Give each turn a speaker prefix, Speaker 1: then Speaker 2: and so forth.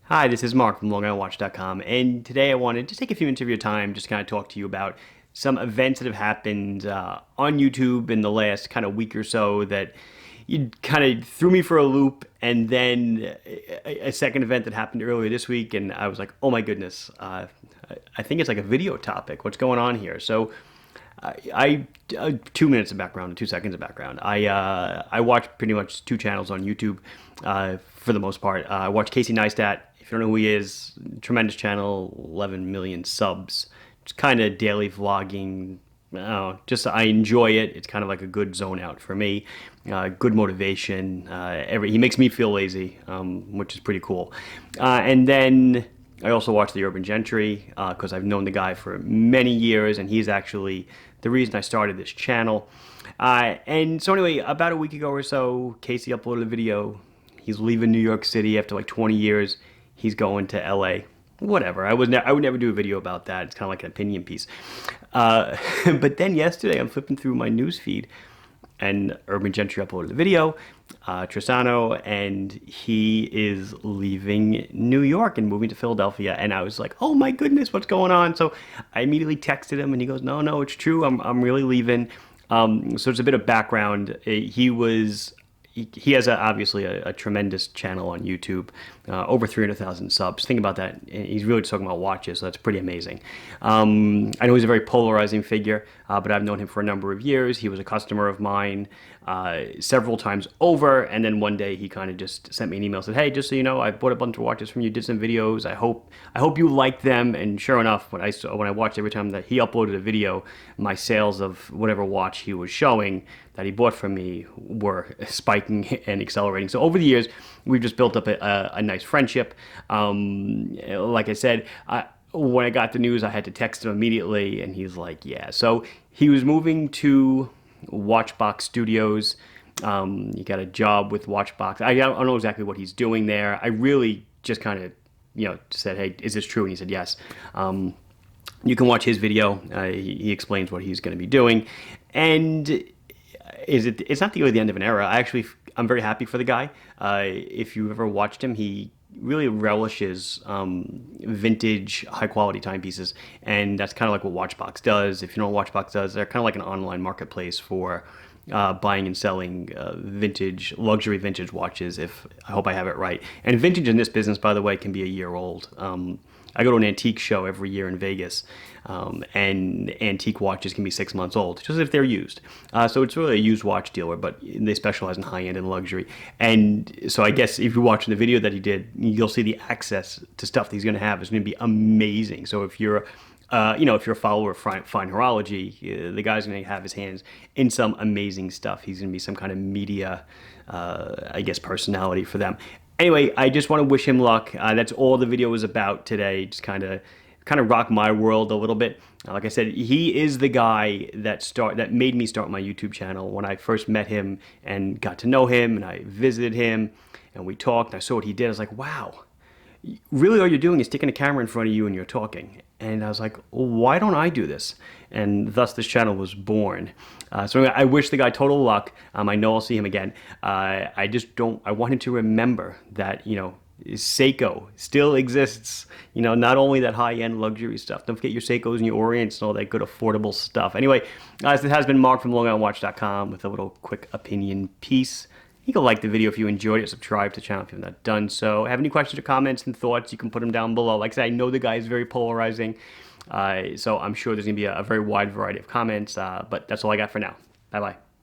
Speaker 1: Hi, this is Mark from LongIslandWatch.com, and today I wanted to take a few minutes of your time just to kind of talk to you about some events that have happened on YouTube in the last kind of week or so that you kind of threw me for a loop, and then a second event that happened earlier this week, and I was like, oh my goodness, I think it's like a video topic. What's going on here? So 2 minutes of background, 2 seconds of background. I watch pretty much two channels on YouTube for the most part. I watch Casey Neistat. If you don't know who he is, tremendous channel, 11 million subs. Just kind of daily vlogging. Just I enjoy it. It's kind of like a good zone out for me. Good motivation. He makes me feel lazy, which is pretty cool. And then I also watch the Herman Gentry because I've known the guy for many years, and he's actually the reason I started this channel. And so anyway, about a week ago or so, Casey uploaded a video. He's leaving New York City after like 20 years. He's going to LA. Whatever. I would never do a video about that. It's kind of like an opinion piece. But then yesterday, I'm flipping through my news feed, and Herman Gentry uploaded a video, Trisano, and he is leaving New York and moving to Philadelphia. And I was like, oh my goodness, what's going on? So I immediately texted him, and he goes, no, it's true. I'm really leaving. So it's a bit of background. He has obviously a tremendous channel on YouTube, over 300,000 subs. Think about that. He's really just talking about watches, so that's pretty amazing. I know he's a very polarizing figure, but I've known him for a number of years. He was a customer of mine several times over, and then one day he kind of just sent me an email, said, hey, just so you know, I bought a bunch of watches from you, did some videos. I hope you like them. And sure enough, when I watched every time that he uploaded a video, my sales of whatever watch he was showing that he bought from me were spiking and accelerating. So over the years, we've just built up a nice friendship. Like I said, when I got the news, I had to text him immediately, and he's like, yeah. So he was moving to Watchbox Studios. He got a job with Watchbox. I don't know exactly what he's doing there. I really just kind of, said, hey, is this true? And he said, yes. You can watch his video. He explains what he's going to be doing. And it's not really the end of an era. I'm very happy for the guy. If you ever watched him, he really relishes vintage, high-quality timepieces, and that's kind of like what Watchbox does. If you know what Watchbox does, they're kind of like an online marketplace for buying and selling luxury vintage watches. I hope I have it right. And vintage in this business, by the way, can be a year old. I go to an antique show every year in Vegas, and antique watches can be 6 months old, just if they're used. So it's really a used watch dealer, but they specialize in high-end and luxury. And so I guess if you're watching the video that he did, you'll see the access to stuff that he's going to have is going to be amazing. So if you're if you're a follower of fine horology, the guy's going to have his hands in some amazing stuff. He's going to be some kind of media, personality for them. Anyway, I just want to wish him luck. That's all the video was about today. Just kind of rock my world a little bit. Like I said, he is the guy that made me start my YouTube channel. When I first met him and got to know him, and I visited him, and we talked, and I saw what he did. I was like, wow. Really all you're doing is sticking a camera in front of you and you're talking. And I was like, well, why don't I do this? And thus this channel was born. So anyway, I wish the guy total luck. I know I'll see him again. I want him to remember that, Seiko still exists. Not only that high-end luxury stuff. Don't forget your Seikos and your Orients and all that good affordable stuff. Anyway, guys, this has been Mark from LongIslandWatch.com with a little quick opinion piece. You can like the video if you enjoyed it, subscribe to the channel if you've not done so. Have any questions or comments and thoughts, you can put them down below. Like I said, I know the guy is very polarizing, so I'm sure there's going to be a very wide variety of comments, but that's all I got for now. Bye-bye.